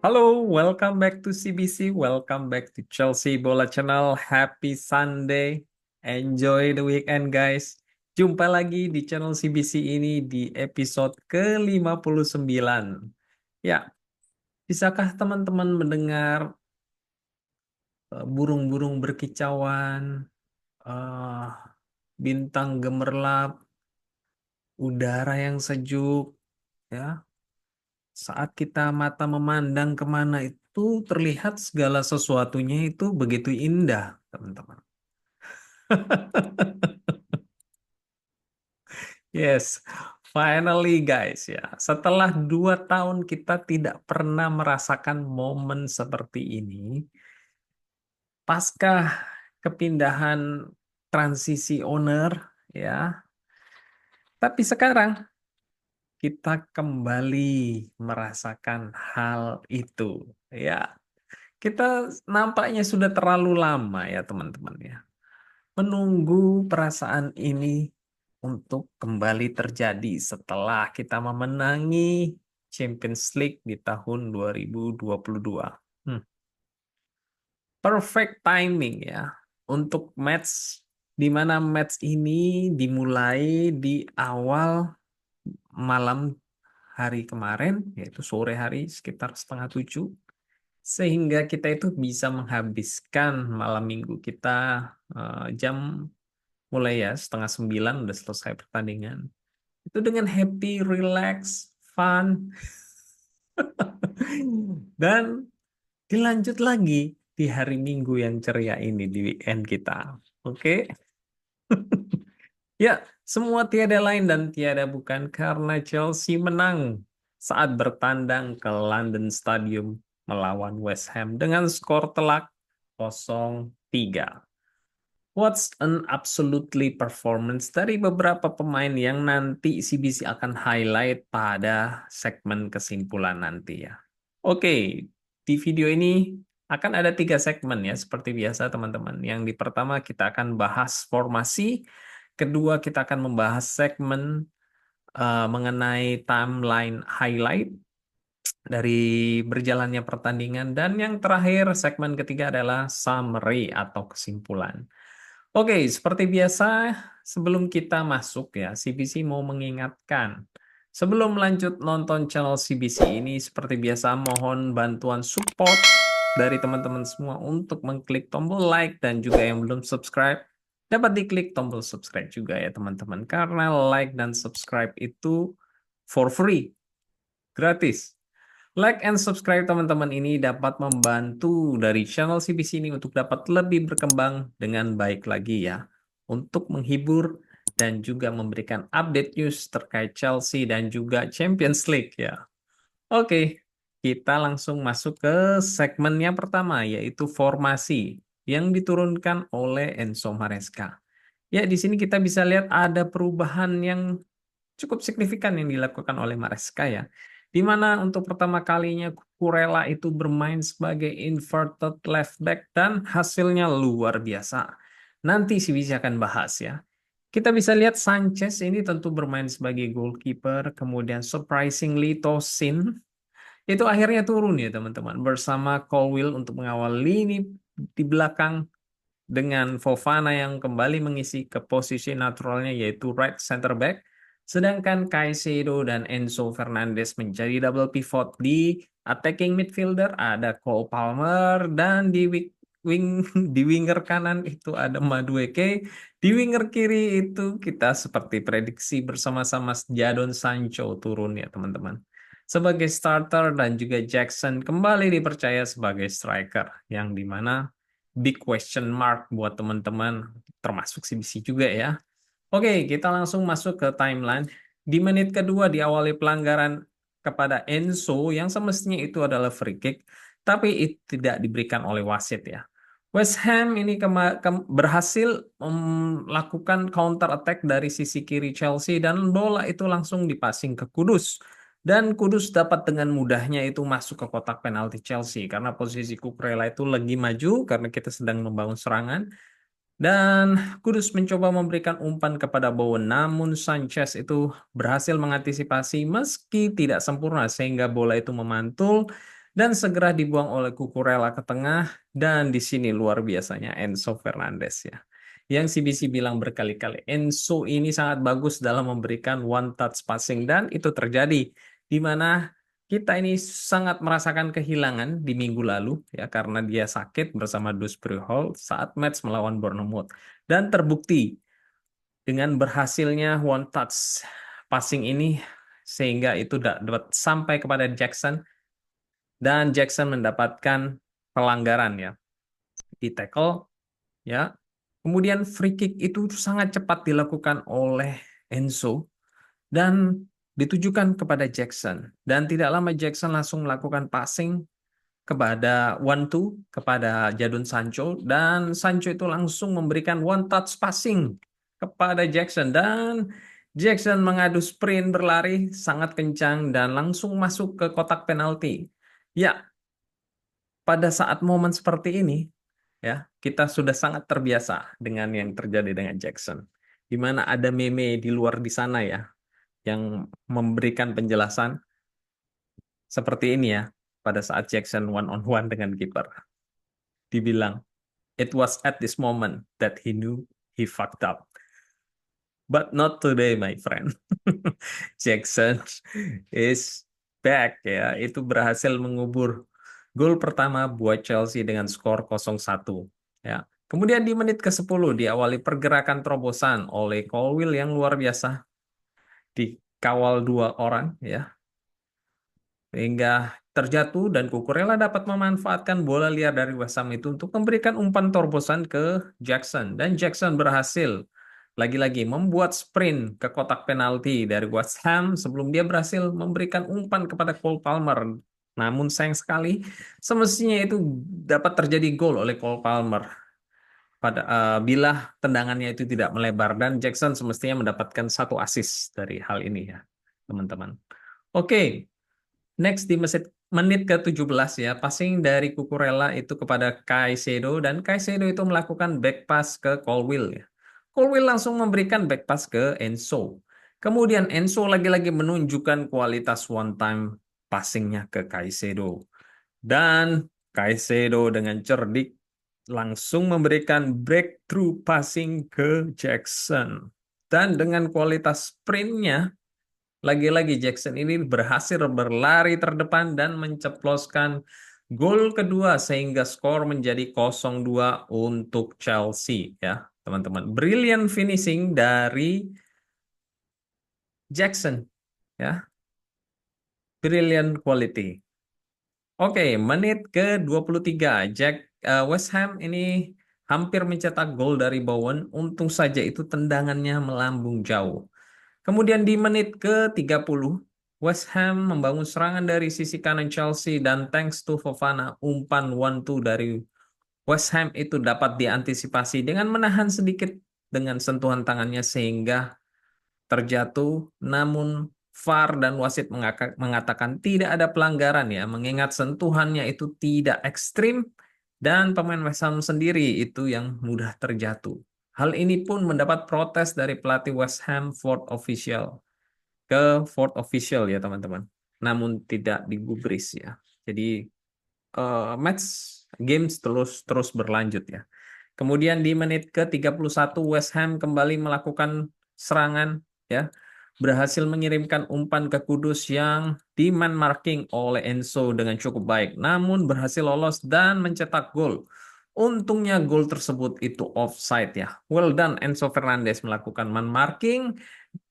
Halo, welcome back to CBC, welcome back to Chelsea Bola Channel. Happy Sunday, enjoy the weekend guys. Jumpa lagi di channel CBC ini di episode ke-59. Ya, bisakah teman-teman mendengar burung-burung berkicauan, eh, bintang gemerlap, udara yang sejuk, ya? Saat kita mata memandang kemana itu terlihat segala sesuatunya itu begitu indah, teman-teman. Yes, finally guys ya. Setelah 2 tahun kita tidak pernah merasakan momen seperti ini, pasca kepindahan transisi owner ya. Tapi sekarang kita kembali merasakan hal itu ya. Kita nampaknya sudah terlalu lama ya teman-teman ya. Menunggu perasaan ini untuk kembali terjadi setelah kita memenangi Champions League di tahun 2022. Hmm, Perfect timing ya untuk match di mana match ini dimulai di awal malam hari kemarin, yaitu sore hari sekitar setengah 7, sehingga kita itu bisa menghabiskan malam minggu kita jam mulai ya setengah 9 udah selesai pertandingan. Itu dengan happy, relax, fun, dan dilanjut lagi di hari Minggu yang ceria ini di weekend kita. Oke? Ya, semua tiada lain dan tiada bukan karena Chelsea menang saat bertandang ke London Stadium melawan West Ham dengan skor telak 0-3. What's an absolutely performance dari beberapa pemain yang nanti CBC akan highlight pada segmen kesimpulan nanti ya. Oke, di video ini akan ada 3 segmen ya, seperti biasa teman-teman. Yang di pertama kita akan bahas formasi, kedua kita akan membahas segmen mengenai timeline highlight dari berjalannya pertandingan, dan yang terakhir segmen ketiga adalah summary atau kesimpulan. Oke, seperti biasa, sebelum kita masuk ya, CBC mau mengingatkan. Sebelum lanjut nonton channel CBC ini, seperti biasa mohon bantuan support dari teman-teman semua untuk mengklik tombol like, dan juga yang belum subscribe, dapat diklik tombol subscribe juga ya teman-teman. Karena like dan subscribe itu for free, gratis. Like and subscribe teman-teman ini dapat membantu dari channel CBC ini untuk dapat lebih berkembang dengan baik lagi ya. Untuk menghibur dan juga memberikan update news terkait Chelsea dan juga Champions League ya. Oke, kita langsung masuk ke segmen yang pertama yaitu formasi yang diturunkan oleh Enzo Maresca. Ya, di sini kita bisa lihat ada perubahan yang cukup signifikan yang dilakukan oleh Maresca ya. Di mana untuk pertama kalinya Kurela itu bermain sebagai inverted left back dan hasilnya luar biasa. Nanti sih bisa akan bahas ya. Kita bisa lihat Sanchez ini tentu bermain sebagai goalkeeper, kemudian surprisingly Tosin itu akhirnya turun ya teman-teman bersama Colwill untuk mengawal lini di belakang dengan Fofana yang kembali mengisi ke posisi naturalnya yaitu right center back, sedangkan Caicedo dan Enzo Fernandez menjadi double pivot di attacking midfielder ada Cole Palmer, dan di wing di winger kanan itu ada Madueke, di winger kiri itu kita seperti prediksi bersama-sama Jadon Sancho turun ya teman-teman sebagai starter, dan juga Jackson kembali dipercaya sebagai striker yang dimana big question mark buat teman-teman, termasuk CBC juga ya. Oke, kita langsung masuk ke timeline. Di menit kedua diawali pelanggaran kepada Enzo yang semestinya itu adalah free kick, tapi itu tidak diberikan oleh wasit ya. West Ham ini berhasil melakukan counter attack dari sisi kiri Chelsea dan bola itu langsung dipasing ke Kudus. Dan Kudus dapat dengan mudahnya itu masuk ke kotak penalti Chelsea karena posisi Cucurella itu lagi maju karena kita sedang membangun serangan. Dan Kudus mencoba memberikan umpan kepada Bowen, namun Sanchez itu berhasil mengantisipasi meski tidak sempurna sehingga bola itu memantul dan segera dibuang oleh Cucurella ke tengah, dan di sini luar biasanya Enzo Fernandez ya. Yang CBC bilang berkali-kali, Enzo ini sangat bagus dalam memberikan one touch passing, dan itu terjadi di mana kita ini sangat merasakan kehilangan di minggu lalu ya karena dia sakit bersama Dewsbury Hall saat match melawan Bournemouth, dan terbukti dengan berhasilnya one touch passing ini sehingga itu dapat sampai kepada Jackson, dan Jackson mendapatkan pelanggaran ya di tackle ya. Kemudian free kick itu sangat cepat dilakukan oleh Enzo dan ditujukan kepada Jackson, dan tidak lama Jackson langsung melakukan passing kepada one two kepada Jadon Sancho, dan Sancho itu langsung memberikan one touch passing kepada Jackson, dan Jackson mengadu sprint berlari sangat kencang dan langsung masuk ke kotak penalti. Ya, pada saat momen seperti ini ya kita sudah sangat terbiasa dengan yang terjadi dengan Jackson, di mana ada meme di luar di sana ya yang memberikan penjelasan seperti ini ya, pada saat Jackson one on one dengan kiper. Dibilang, it was at this moment that he knew he fucked up. But not today, my friend. Jackson is back ya. Itu berhasil mengubur gol pertama buat Chelsea dengan skor 0-1 ya. Kemudian di menit ke-10 diawali pergerakan terobosan oleh Colwill yang luar biasa, dikawal dua orang ya, hingga terjatuh, dan Cucurella dapat memanfaatkan bola liar dari West Ham itu untuk memberikan umpan terobosan ke Jackson, dan Jackson berhasil lagi-lagi membuat sprint ke kotak penalti dari West Ham sebelum dia berhasil memberikan umpan kepada Cole Palmer. Namun sayang sekali semestinya itu dapat terjadi gol oleh Cole Palmer bila tendangannya itu tidak melebar, dan Jackson semestinya mendapatkan satu assist dari hal ini ya, teman-teman. Oke. Next di menit ke-17 ya, passing dari Cucurella itu kepada Caicedo, dan Caicedo itu melakukan back pass ke Colwill ya. Colwill langsung memberikan back pass ke Enzo. Kemudian Enzo lagi-lagi menunjukkan kualitas one time passingnya ke Caicedo. Dan Caicedo dengan cerdik langsung memberikan breakthrough passing ke Jackson. Dan dengan kualitas sprintnya, lagi-lagi Jackson ini berhasil berlari terdepan dan menceploskan gol kedua sehingga skor menjadi 0-2 untuk Chelsea ya, teman-teman. Brilliant finishing dari Jackson ya. Brilliant quality. Oke, menit ke-23 West Ham ini hampir mencetak gol dari Bowen. Untung saja itu tendangannya melambung jauh. Kemudian di menit ke-30, West Ham membangun serangan dari sisi kanan Chelsea, dan thanks to Fofana, umpan 1-2 dari West Ham itu dapat diantisipasi dengan menahan sedikit dengan sentuhan tangannya sehingga terjatuh. Namun VAR dan wasit mengatakan tidak ada pelanggaran ya, mengingat sentuhannya itu tidak ekstrim dan pemain West Ham sendiri itu yang mudah terjatuh. Hal ini pun mendapat protes dari pelatih West Ham fourth official ya teman-teman. Namun tidak digubris ya. Jadi match games terus terus berlanjut ya. Kemudian di menit ke-31 West Ham kembali melakukan serangan ya. Berhasil mengirimkan umpan ke Kudus yang di man marking oleh Enzo dengan cukup baik. Namun berhasil lolos dan mencetak gol. Untungnya gol tersebut itu offside ya. Well done Enzo Fernandez melakukan man marking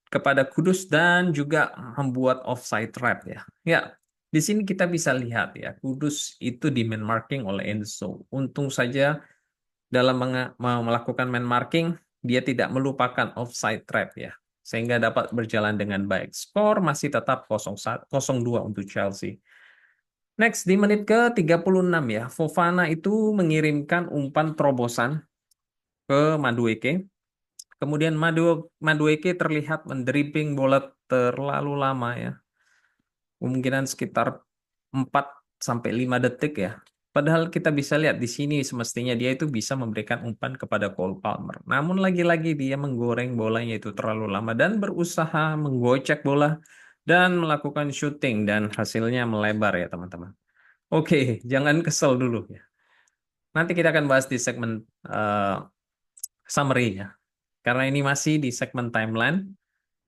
kepada Kudus dan juga membuat offside trap ya. Ya, di sini kita bisa lihat ya, Kudus itu di man marking oleh Enzo. Untung saja dalam melakukan man marking dia tidak melupakan offside trap ya, sehingga dapat berjalan dengan baik. Skor masih tetap 0-2 untuk Chelsea. Next di menit ke-36 ya, Fofana itu mengirimkan umpan terobosan ke Madueke. Kemudian Madueke terlihat mendribbling bola terlalu lama ya. Kemungkinan sekitar 4-5 detik ya. Padahal kita bisa lihat di sini semestinya dia itu bisa memberikan umpan kepada Cole Palmer. Namun lagi-lagi dia menggoreng bolanya itu terlalu lama dan berusaha menggocek bola dan melakukan shooting, dan hasilnya melebar ya teman-teman. Oke, jangan kesel dulu ya. Nanti kita akan bahas di segmen eh, summary ya. Karena ini masih di segmen timeline,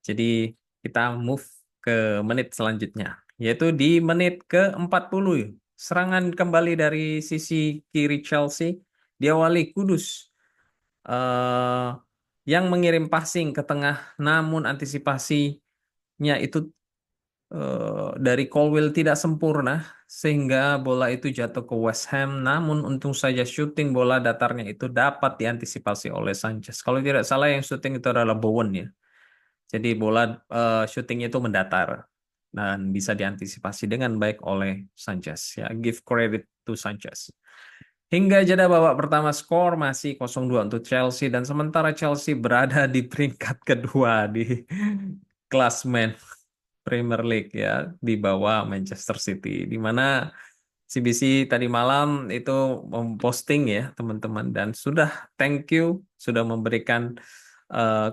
jadi kita move ke menit selanjutnya, yaitu di menit ke-40. Serangan kembali dari sisi kiri Chelsea diawali Kudus eh, yang mengirim passing ke tengah, namun antisipasinya itu dari Colwill tidak sempurna sehingga bola itu jatuh ke West Ham. Namun untung saja syuting bola datarnya itu dapat diantisipasi oleh Sanchez. Kalau tidak salah yang syuting itu adalah Bowen ya. Jadi bola syutingnya itu mendatar dan bisa diantisipasi dengan baik oleh Sanchez. Ya, give credit to Sanchez. Hingga jeda babak pertama skor masih 0-2 untuk Chelsea dan sementara Chelsea berada di peringkat kedua di klasmen Premier League ya di bawah Manchester City di mana CBC tadi malam itu memposting ya teman-teman dan sudah thank you sudah memberikan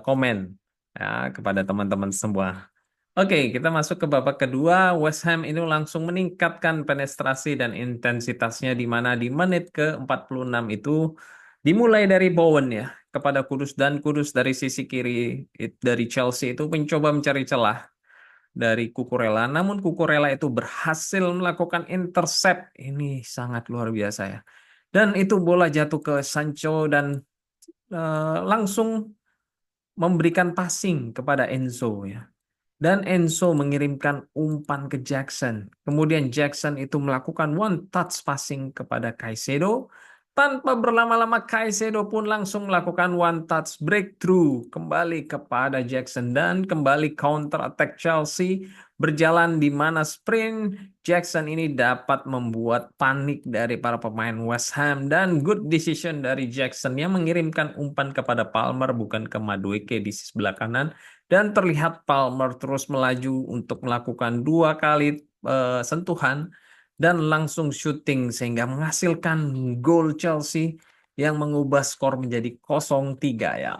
komen ya kepada teman-teman semua. Oke, kita masuk ke babak kedua. West Ham ini langsung meningkatkan penetrasi dan intensitasnya di mana di menit ke-46 itu dimulai dari Bowen ya kepada Kudus dan Kudus dari sisi kiri dari Chelsea itu mencoba mencari celah dari Cucurella. Namun Cucurella itu berhasil melakukan intercept. Ini sangat luar biasa ya. Dan itu bola jatuh ke Sancho dan langsung memberikan passing kepada Enzo ya. Dan Enzo mengirimkan umpan ke Jackson. Kemudian Jackson itu melakukan one touch passing kepada Caicedo. Tanpa berlama-lama Caicedo pun langsung melakukan one touch breakthrough kembali kepada Jackson. Dan kembali counter attack Chelsea berjalan di mana sprint Jackson ini dapat membuat panik dari para pemain West Ham. Dan good decision dari Jackson yang mengirimkan umpan kepada Palmer bukan ke Madueke di sisi sebelah kanan. Dan terlihat Palmer terus melaju untuk melakukan dua kali sentuhan dan langsung syuting sehingga menghasilkan gol Chelsea yang mengubah skor menjadi 0-3 ya.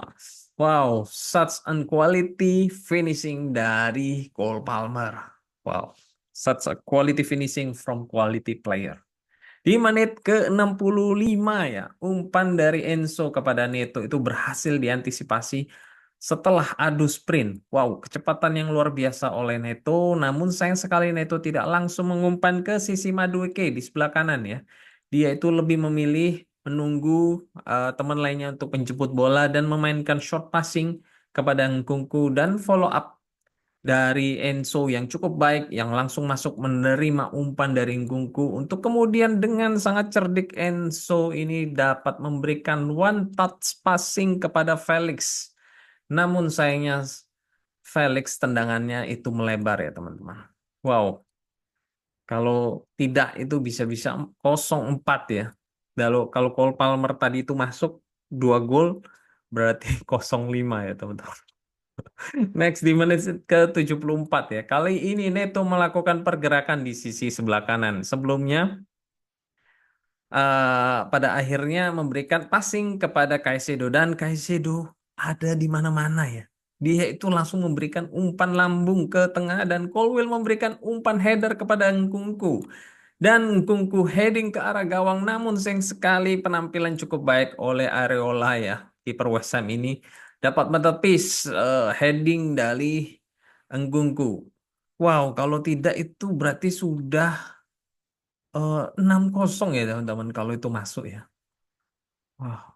Wow, such an quality finishing dari Cole Palmer. Wow, such a quality finishing from quality player. Di menit ke-65 ya, umpan dari Enzo kepada Neto itu berhasil diantisipasi setelah adu sprint. Wow, kecepatan yang luar biasa oleh Neto, namun sayang sekali Neto tidak langsung mengumpan ke sisi Madueke di sebelah kanan ya. Dia itu lebih memilih menunggu teman lainnya untuk menjemput bola dan memainkan short passing kepada Nkunku dan follow up dari Enzo yang cukup baik yang langsung masuk menerima umpan dari Nkunku untuk kemudian dengan sangat cerdik Enzo ini dapat memberikan one touch passing kepada Felix. Namun sayangnya Felix tendangannya itu melebar ya teman-teman. Wow, kalau tidak itu bisa-bisa 0-4 ya. Lalu kalau Cole Palmer tadi itu masuk 2 gol berarti 0-5 ya teman-teman. Next di menit ke-74 ya. Kali ini Neto melakukan pergerakan di sisi sebelah kanan. Sebelumnya pada akhirnya memberikan passing kepada Caicedo dan Caicedo ada di mana-mana ya. Dia itu langsung memberikan umpan lambung ke tengah dan Colwill memberikan umpan header kepada Nkunku. Dan Nkunku heading ke arah gawang namun sayang sekali penampilan cukup baik oleh Areola ya. Kiper West Ham ini dapat menepis heading dari Nkunku. Wow, kalau tidak itu berarti sudah 6-0 ya teman-teman kalau itu masuk ya. Wah.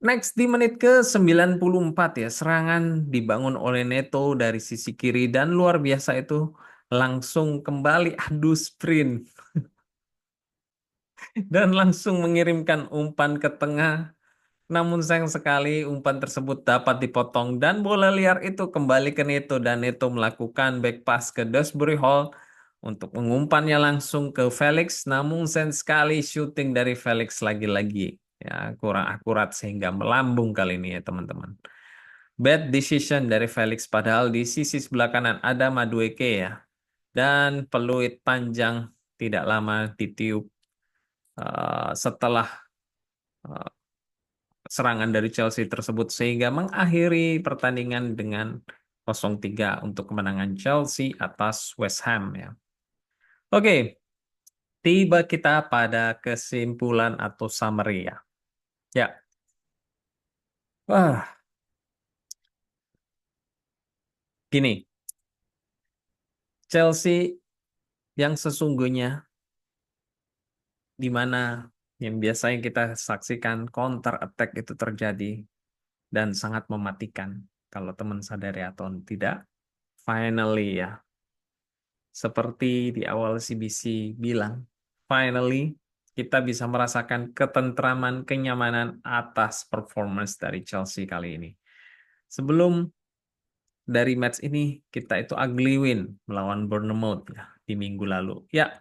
Next di menit ke-94 ya, serangan dibangun oleh Neto dari sisi kiri dan luar biasa itu langsung kembali adu sprint dan langsung mengirimkan umpan ke tengah. Namun sayang sekali umpan tersebut dapat dipotong dan bola liar itu kembali ke Neto dan Neto melakukan back pass ke Dewsbury Hall untuk mengumpannya langsung ke Felix. Namun sayang sekali shooting dari Felix lagi-lagi ya kurang akurat sehingga melambung kali ini ya teman-teman. Bad decision dari Felix padahal di sisi sebelah kanan ada Madueke ya. Dan peluit panjang tidak lama ditiup setelah eh, serangan dari Chelsea tersebut sehingga mengakhiri pertandingan dengan 0-3 untuk kemenangan Chelsea atas West Ham ya. Oke, Tiba kita pada kesimpulan atau summary ya. Ya, wah, gini, Chelsea yang sesungguhnya di mana yang biasanya kita saksikan counter attack itu terjadi dan sangat mematikan kalau teman sadari atau tidak. Finally ya, seperti di awal CBC bilang, finally kita bisa merasakan ketentraman, kenyamanan atas performance dari Chelsea kali ini. Sebelum dari match ini kita itu ugly win melawan Bournemouth ya di minggu lalu. Ya,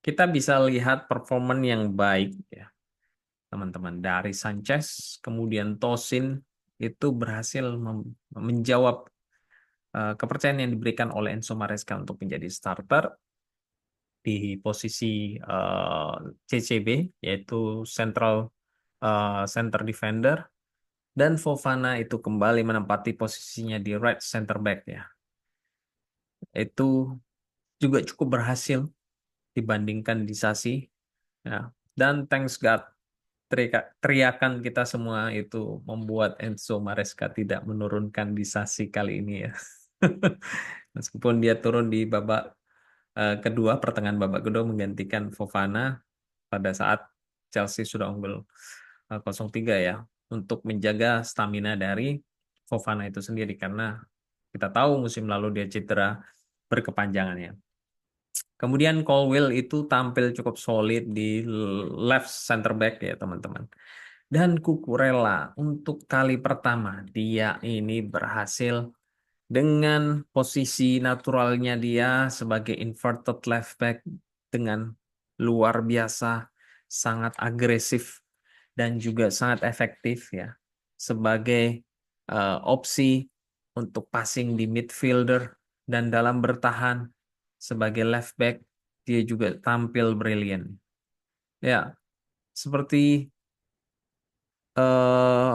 kita bisa lihat performan yang baik ya teman-teman dari Sanchez, kemudian Tosin itu berhasil menjawab kepercayaan yang diberikan oleh Enzo Maresca untuk menjadi starter di posisi CCB yaitu Central Center Defender dan Fofana itu kembali menempati posisinya di right center back ya. Itu juga cukup berhasil dibandingkan di Sasi ya. Dan thanks God teriakan kita semua itu membuat Enzo Maresca tidak menurunkan di Sasi kali ini ya. Meskipun dia turun di babak kedua, pertengahan babak kedua menggantikan Fofana pada saat Chelsea sudah unggul 0-3 ya untuk menjaga stamina dari Fofana itu sendiri karena kita tahu musim lalu dia cedera berkepanjangan ya. Kemudian Colwill itu tampil cukup solid di left center back ya teman-teman. Dan Cucurella untuk kali pertama dia ini berhasil dengan posisi naturalnya dia sebagai inverted left back dengan luar biasa, sangat agresif dan juga sangat efektif ya sebagai opsi untuk passing di midfielder dan dalam bertahan sebagai left back dia juga tampil brilian. Ya, seperti eh,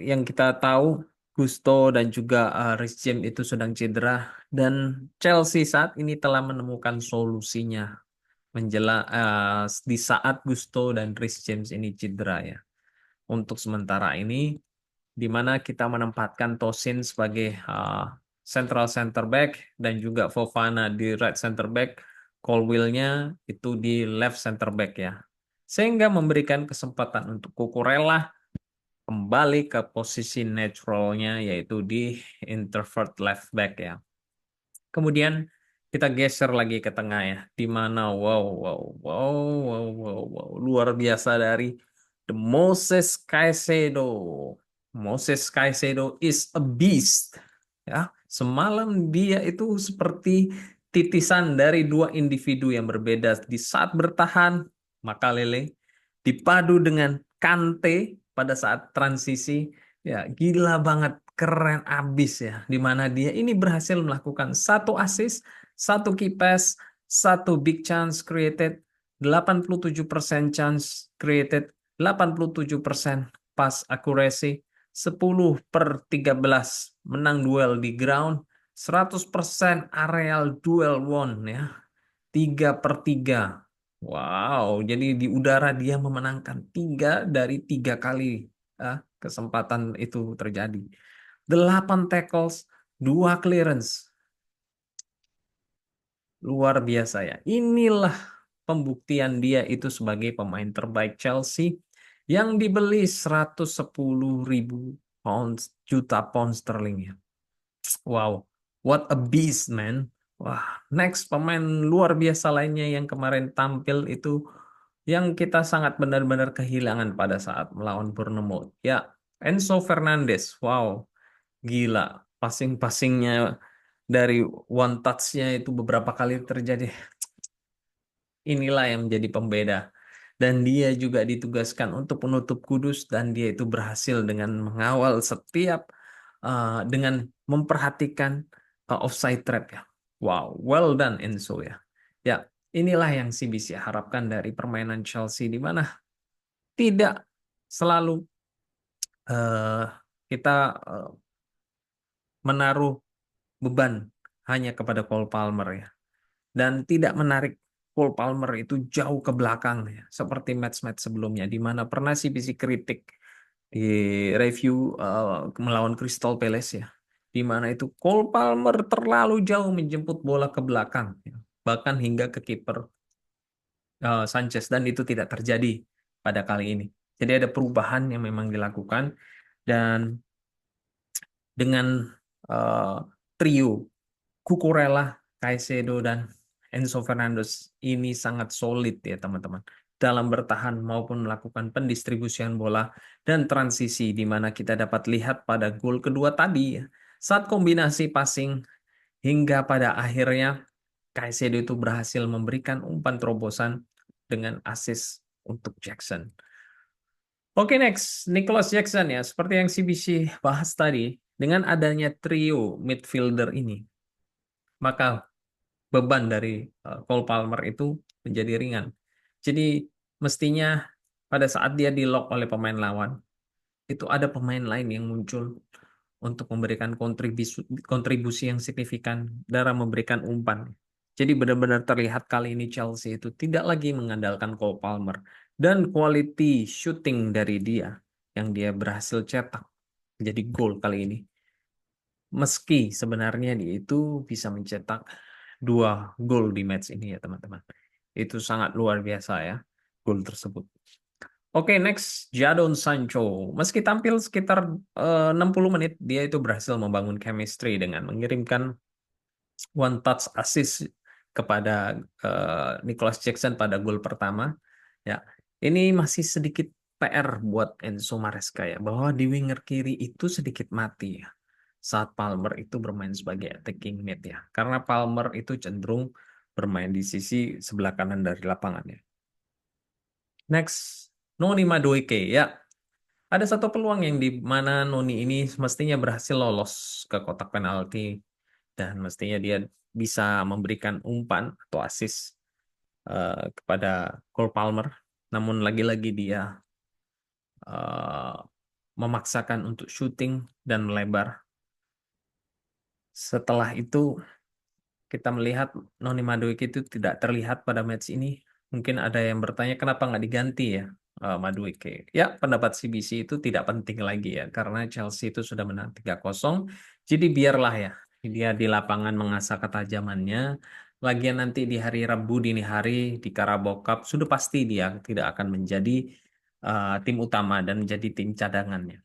yang kita tahu Gusto dan juga Reece James itu sedang cedera dan Chelsea saat ini telah menemukan solusinya di saat Gusto dan Reece James ini cedera ya. Untuk sementara ini di mana kita menempatkan Tosin sebagai central center back dan juga Fofana di right center back, Colwill-nya itu di left center back ya. Sehingga memberikan kesempatan untuk Cucurella kembali ke posisi naturalnya yaitu di introvert left back ya. Kemudian kita geser lagi ke tengah ya, di mana wow luar biasa dari the Moses Caicedo. Moses Caicedo is a beast ya. Semalam dia itu seperti titisan dari dua individu yang berbeda di saat bertahan, Makalele dipadu dengan Kante pada saat transisi. Ya, gila banget, keren abis ya. Di mana dia ini berhasil melakukan satu assist, satu key pass, satu big chance created, 87% chance created, 87% pass accuracy, 10/13 menang duel di ground, 100% areal duel won ya. 3/3. Wow, jadi di udara dia memenangkan 3 dari 3 kali kesempatan itu terjadi. 8 tackles, 2 clearance. Luar biasa ya. Inilah pembuktian dia itu sebagai pemain terbaik Chelsea yang dibeli 110.000 juta pound sterling ya. Wow, what a beast man. Wah, next pemain luar biasa lainnya yang kemarin tampil itu yang kita sangat benar-benar kehilangan pada saat melawan Bournemouth. Ya, Enzo Fernandez. Wow, gila. Passing-passingnya dari one touch-nya itu beberapa kali terjadi. Inilah yang menjadi pembeda. Dan dia juga ditugaskan untuk menutup kudus dan dia itu berhasil dengan mengawal setiap dengan memperhatikan offside trap ya. Wow, well done Enzo ya. Ya, inilah yang sih bisa harapkan dari permainan Chelsea di mana tidak selalu eh, kita eh, menaruh beban hanya kepada Cole Palmer ya dan tidak menarik Cole Palmer itu jauh ke belakang ya, seperti match-match sebelumnya di mana pernah CBC kritik di review melawan Crystal Palace ya, di mana itu Cole Palmer terlalu jauh menjemput bola ke belakang ya, bahkan hingga ke kiper Sanchez, dan itu tidak terjadi pada kali ini. Jadi ada perubahan yang memang dilakukan, dan dengan eh, trio Cucurella, Caicedo, dan Enzo Fernandez ini sangat solid ya teman-teman dalam bertahan maupun melakukan pendistribusian bola dan transisi, di mana kita dapat lihat pada gol kedua tadi ya, saat kombinasi passing hingga pada akhirnya Caicedo itu berhasil memberikan umpan terobosan dengan assist untuk Jackson. Oke, next, Nicholas Jackson ya, seperti yang CBC bahas tadi, dengan adanya trio midfielder ini, maka beban dari Cole Palmer itu menjadi ringan. Jadi mestinya pada saat dia di lock oleh pemain lawan, itu ada pemain lain yang muncul untuk memberikan kontribusi yang signifikan dalam memberikan umpan. Jadi benar-benar terlihat kali ini Chelsea itu tidak lagi mengandalkan Cole Palmer, dan quality shooting dari dia yang dia berhasil cetak menjadi gol kali ini. Meski sebenarnya dia itu bisa mencetak 2 gol di match ini ya teman-teman. Itu sangat luar biasa ya, gol tersebut. Oke, next, Jadon Sancho. Meski tampil sekitar 60 menit, dia itu berhasil membangun chemistry dengan mengirimkan one touch assist kepada Nicholas Jackson pada gol pertama. Ya, ini masih sedikit PR buat Enzo Maresca ya, bahwa di winger kiri itu sedikit mati ya saat Palmer itu bermain sebagai attacking mid ya. Karena Palmer itu cenderung bermain di sisi sebelah kanan dari lapangan ya. Next, Noni Madueke ya. Ada satu peluang yang di mana Noni ini mestinya berhasil lolos ke kotak penalti, dan mestinya dia bisa memberikan umpan atau assist kepada Cole Palmer. Namun lagi-lagi dia eh, memaksakan untuk shooting dan melebar. Setelah itu kita melihat Noni Madueke itu tidak terlihat pada match ini. Mungkin ada yang bertanya kenapa nggak diganti ya Madueke. Ya, pendapat CBC itu tidak penting lagi ya, karena Chelsea itu sudah menang 3-0. Jadi biarlah ya dia di lapangan mengasah ketajamannya. Lagian nanti di hari Rabu dini hari di Carabao Cup sudah pasti dia tidak akan menjadi tim utama dan menjadi tim cadangannya.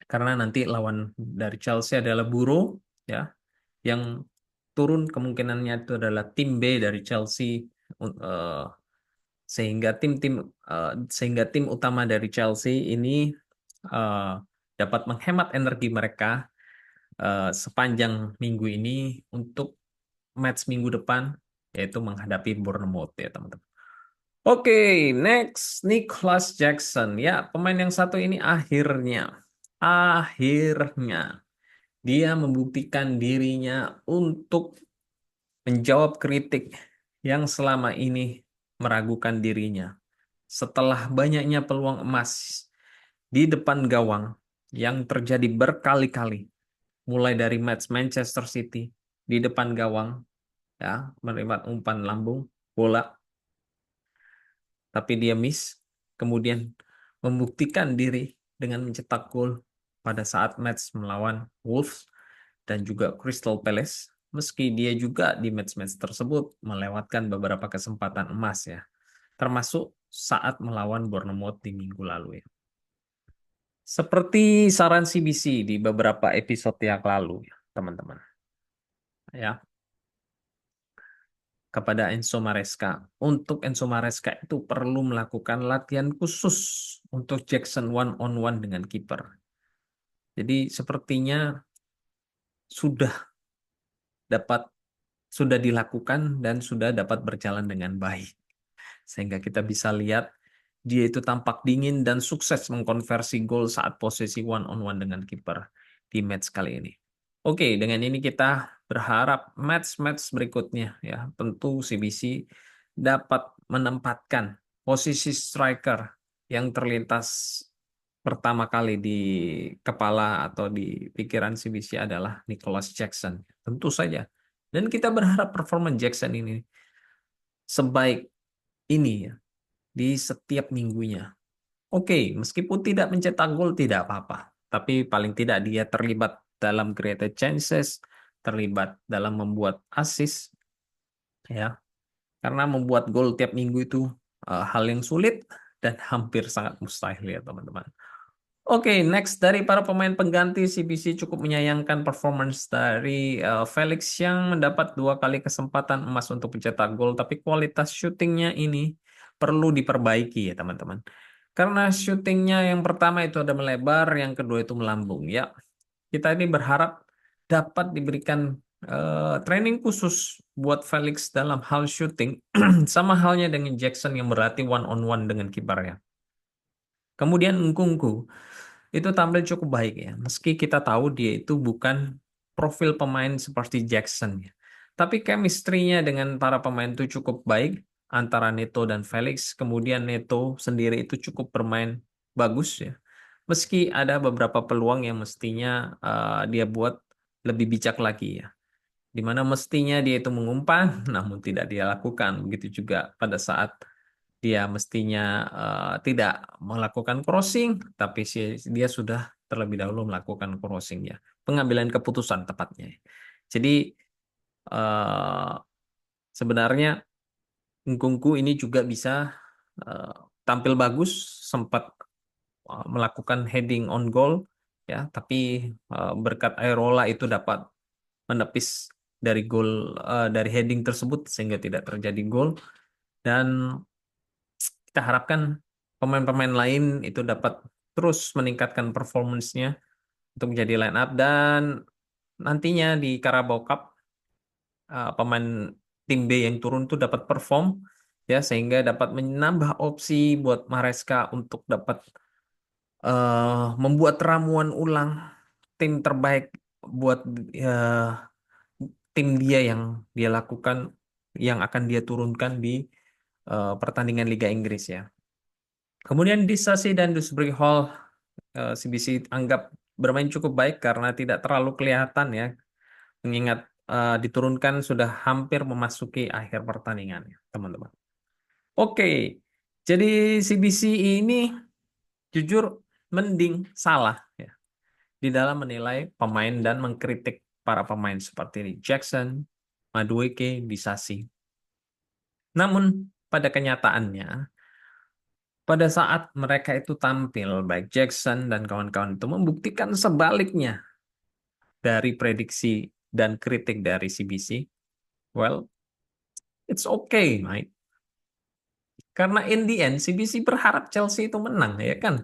Karena nanti lawan dari Chelsea adalah Buro ya, yang turun kemungkinannya itu adalah tim B dari Chelsea, eh, sehingga sehingga tim utama dari Chelsea ini eh, dapat menghemat energi mereka sepanjang minggu ini untuk match minggu depan, yaitu menghadapi Bournemouth ya teman-teman. Oke, next, Nicholas Jackson ya, pemain yang satu ini akhirnya dia membuktikan dirinya untuk menjawab kritik yang selama ini meragukan dirinya. Setelah banyaknya peluang emas di depan gawang yang terjadi berkali-kali, mulai dari match Manchester City di depan gawang, ya, menerima umpan lambung bola, tapi dia miss. Kemudian membuktikan diri dengan mencetak gol pada saat match melawan Wolves dan juga Crystal Palace, meski dia juga di match-match tersebut melewatkan beberapa kesempatan emas ya, termasuk saat melawan Bournemouth di minggu lalu ya. Seperti saran CBC di beberapa episode yang lalu ya, teman-teman. Ya, kepada Enzo Maresca. Untuk Enzo Maresca itu perlu melakukan latihan khusus untuk Jackson one on one dengan kiper. Jadi sepertinya sudah dapat sudah dilakukan dan sudah dapat berjalan dengan baik. Sehingga kita bisa lihat dia itu tampak dingin dan sukses mengkonversi gol saat posisi one on one dengan kiper di match kali ini. Oke, dengan ini kita berharap match-match berikutnya ya, tentu CBC dapat menempatkan posisi striker yang terlintas pertama kali di kepala atau di pikiran CBC adalah Nicholas Jackson. Tentu saja. Dan kita berharap performa Jackson ini sebaik ini ya di setiap minggunya. Oke, meskipun tidak mencetak gol tidak apa-apa, tapi paling tidak dia terlibat dalam created chances, terlibat dalam membuat assist ya. Karena membuat gol tiap minggu itu hal yang sulit dan hampir sangat mustahil ya teman-teman. Oke, next dari para pemain pengganti CBC cukup menyayangkan performance dari Felix yang mendapat 2 kali kesempatan emas untuk mencetak gol, tapi kualitas syutingnya ini perlu diperbaiki ya teman-teman. Karena syutingnya yang pertama itu ada melebar, yang kedua itu melambung. Ya, kita ini berharap dapat diberikan training khusus buat Felix dalam hal syuting, sama halnya dengan Jackson yang berlatih one on one dengan kipernya. Kemudian Nkunku itu tampil cukup baik ya. Meski kita tahu dia itu bukan profil pemain seperti Jackson ya. Tapi chemistry-nya dengan para pemain itu cukup baik antara Neto dan Felix. Kemudian Neto sendiri itu cukup bermain bagus ya. Meski ada beberapa peluang yang mestinya dia buat lebih bijak lagi ya. Di mana mestinya dia itu mengumpan, namun tidak dia lakukan. Begitu juga pada saat dia mestinya tidak melakukan crossing, tapi dia sudah terlebih dahulu melakukan crossing ya. Pengambilan keputusan tepatnya. Jadi eh, sebenarnya Nkunku ini juga bisa eh, tampil bagus, sempat melakukan heading on goal ya, tapi berkat Airola itu dapat menepis dari gol dari heading tersebut sehingga tidak terjadi gol dan kita harapkan pemain-pemain lain itu dapat terus meningkatkan performance-nya untuk menjadi line up dan nantinya di Carabao Cup pemain tim B yang turun itu dapat perform ya sehingga dapat menambah opsi buat Maresca untuk dapat membuat ramuan ulang tim terbaik buat eh, tim dia yang dia lakukan yang akan dia turunkan di pertandingan Liga Inggris ya. Kemudian di Sasi dan Dewsbury Hall, CBC anggap bermain cukup baik karena tidak terlalu kelihatan ya, mengingat diturunkan sudah hampir memasuki akhir pertandingan ya, teman-teman. Oke, jadi CBC ini jujur mending salah ya di dalam menilai pemain dan mengkritik para pemain seperti Jackson, Madueke, Disasi. Namun pada kenyataannya pada saat mereka itu tampil, baik Jackson dan kawan-kawan itu membuktikan sebaliknya dari prediksi dan kritik dari CBC. Well, it's okay, mate. Karena in the end, CBC berharap Chelsea itu menang, ya kan?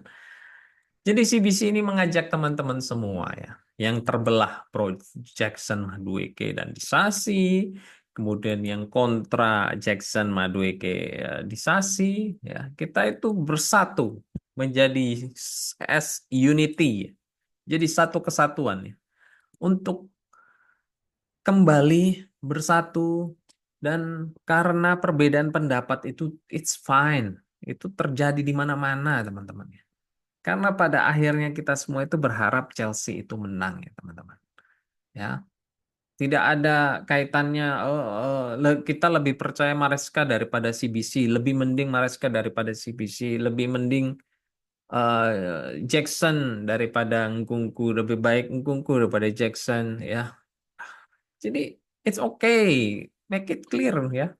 Jadi CBC ini mengajak teman-teman semua ya, yang terbelah pro Jackson, Madueke, dan Disasi, kemudian yang kontra Jackson, Madueke, Disasi, ya kita itu bersatu menjadi as unity, ya. Jadi satu kesatuan ya, untuk kembali bersatu dan karena perbedaan pendapat itu it's fine, itu terjadi di mana-mana teman-teman. Karena pada akhirnya kita semua itu berharap Chelsea itu menang ya teman-teman. Ya, tidak ada kaitannya. Kita lebih percaya Maresca daripada CBC, lebih mending Maresca daripada CBC, lebih mending Jackson daripada Nkunku, lebih baik Nkunku daripada Jackson. Ya, jadi it's okay, make it clear ya,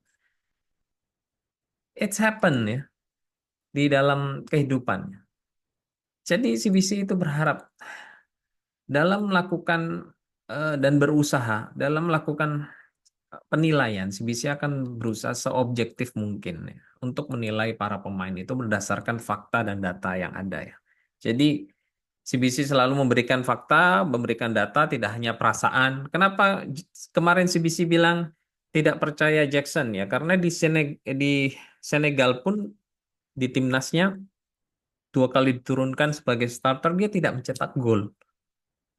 it's happen ya di dalam kehidupannya. Jadi CBC itu berharap dalam melakukan dan berusaha dalam melakukan penilaian, CBC akan berusaha seobjektif mungkin ya, untuk menilai para pemain itu berdasarkan fakta dan data yang ada ya. Jadi CBC selalu memberikan fakta, memberikan data, tidak hanya perasaan. Kenapa kemarin CBC bilang tidak percaya Jackson ya? Karena di Senegal pun di timnasnya 2 kali diturunkan sebagai starter dia tidak mencetak gol.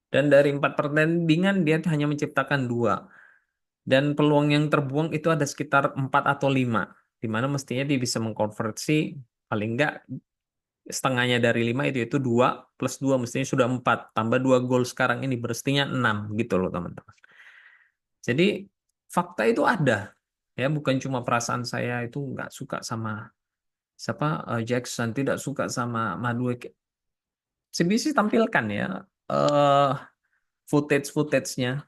Dan dari 4 pertandingan dia hanya menciptakan 2. Dan peluang yang terbuang itu ada sekitar 4 atau 5. Di mana mestinya dia bisa mengkonversi paling enggak setengahnya dari 5 itu 2 plus 2 mestinya sudah 4. Tambah 2 gol sekarang ini berestinya 6 gitu loh teman-teman. Jadi fakta itu ada. Ya, bukan cuma perasaan saya itu nggak suka sama siapa Jackson, tidak suka sama Madueke. CBC tampilkan ya eh footage-nya.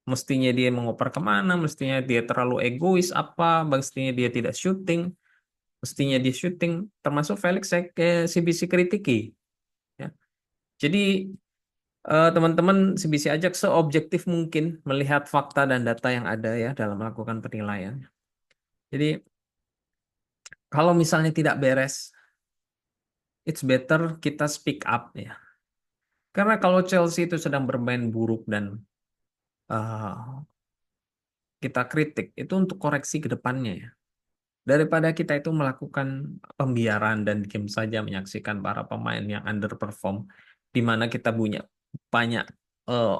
Mestinya dia mengoper kemana, mestinya dia terlalu egois apa, mestinya dia tidak syuting, mestinya dia syuting. Termasuk Felix saya ke CBC kritiki. Ya. Jadi teman-teman CBC ajak seobjektif mungkin melihat fakta dan data yang ada ya dalam melakukan penilaian. Jadi kalau misalnya tidak beres, it's better kita speak up ya. Karena kalau Chelsea itu sedang bermain buruk dan eh, kita kritik, itu untuk koreksi ke depannya ya. Daripada kita itu melakukan pembiaran dan diam saja menyaksikan para pemain yang underperform, di mana kita punya banyak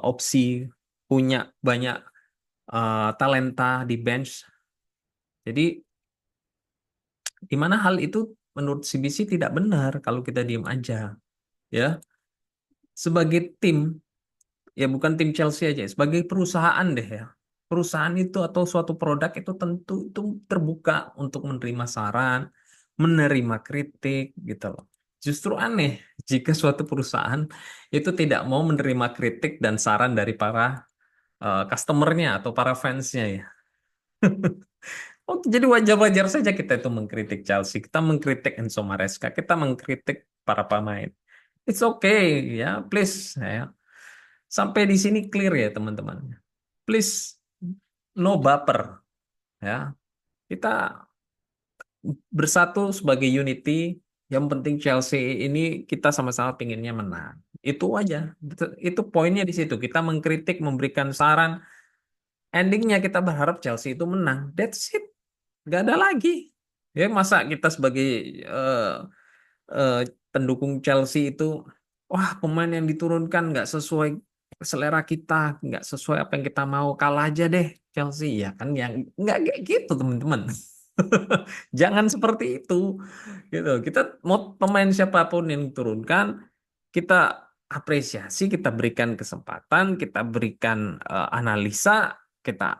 opsi, punya banyak talenta di bench. Jadi, di mana hal itu menurut CBC tidak benar kalau kita diam aja, ya. Sebagai tim, ya bukan tim Chelsea aja, sebagai perusahaan deh ya. Perusahaan itu atau suatu produk itu tentu itu terbuka untuk menerima saran, menerima kritik gitu loh. Justru aneh jika suatu perusahaan itu tidak mau menerima kritik dan saran dari para customernya atau para fansnya ya. Oh, jadi wajar-wajar saja kita itu mengkritik Chelsea, kita mengkritik Enzo Maresca, kita mengkritik para pemain. It's okay ya, please ya. Sampai di sini clear ya teman-teman. Please no baper ya. Kita bersatu sebagai unity. Yang penting Chelsea ini kita sama-sama pinginnya menang. Itu aja. Itu poinnya di situ. Kita mengkritik, memberikan saran. Endingnya kita berharap Chelsea itu menang. That's it. Gak ada lagi. Ya masa kita sebagai eh, eh, pendukung Chelsea itu, wah pemain yang diturunkan nggak sesuai selera kita, nggak sesuai apa yang kita mau, kalah aja deh Chelsea ya kan yang nggak kayak gitu teman-teman. Jangan seperti itu, gitu. Kita mau pemain siapapun yang diturunkan, kita apresiasi, kita berikan kesempatan, kita berikan analisa, kita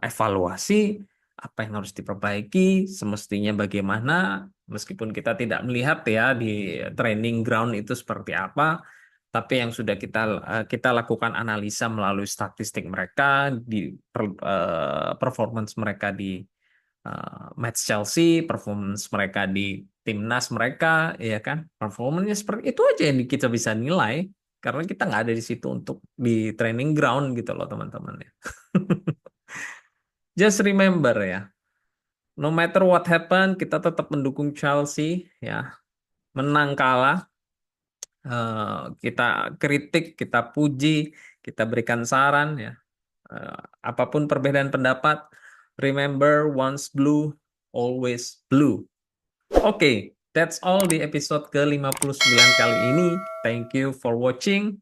evaluasi apa yang harus diperbaiki, semestinya bagaimana, meskipun kita tidak melihat ya di training ground itu seperti apa, tapi yang sudah kita lakukan analisa melalui statistik mereka di performance mereka di match Chelsea, performance mereka di timnas mereka, ya kan, performanya seperti itu aja yang kita bisa nilai karena kita nggak ada di situ untuk di training ground gitu loh teman-teman ya. Just remember ya, no matter what happen, kita tetap mendukung Chelsea ya. Menang kalah, kita kritik, kita puji, kita berikan saran ya. Eh, Apapun perbedaan pendapat, remember once blue, always blue. Oke, that's all di episode ke-59 kali ini. Thank you for watching.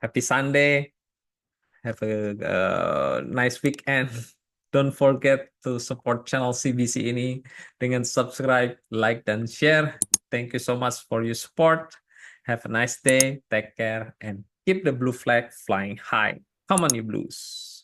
Happy Sunday. Have a nice weekend. Don't forget to support channel CBC ini dengan subscribe, like, dan share. Thank you so much for your support. Have a nice day. Take care and keep the blue flag flying high. Come on, you blues.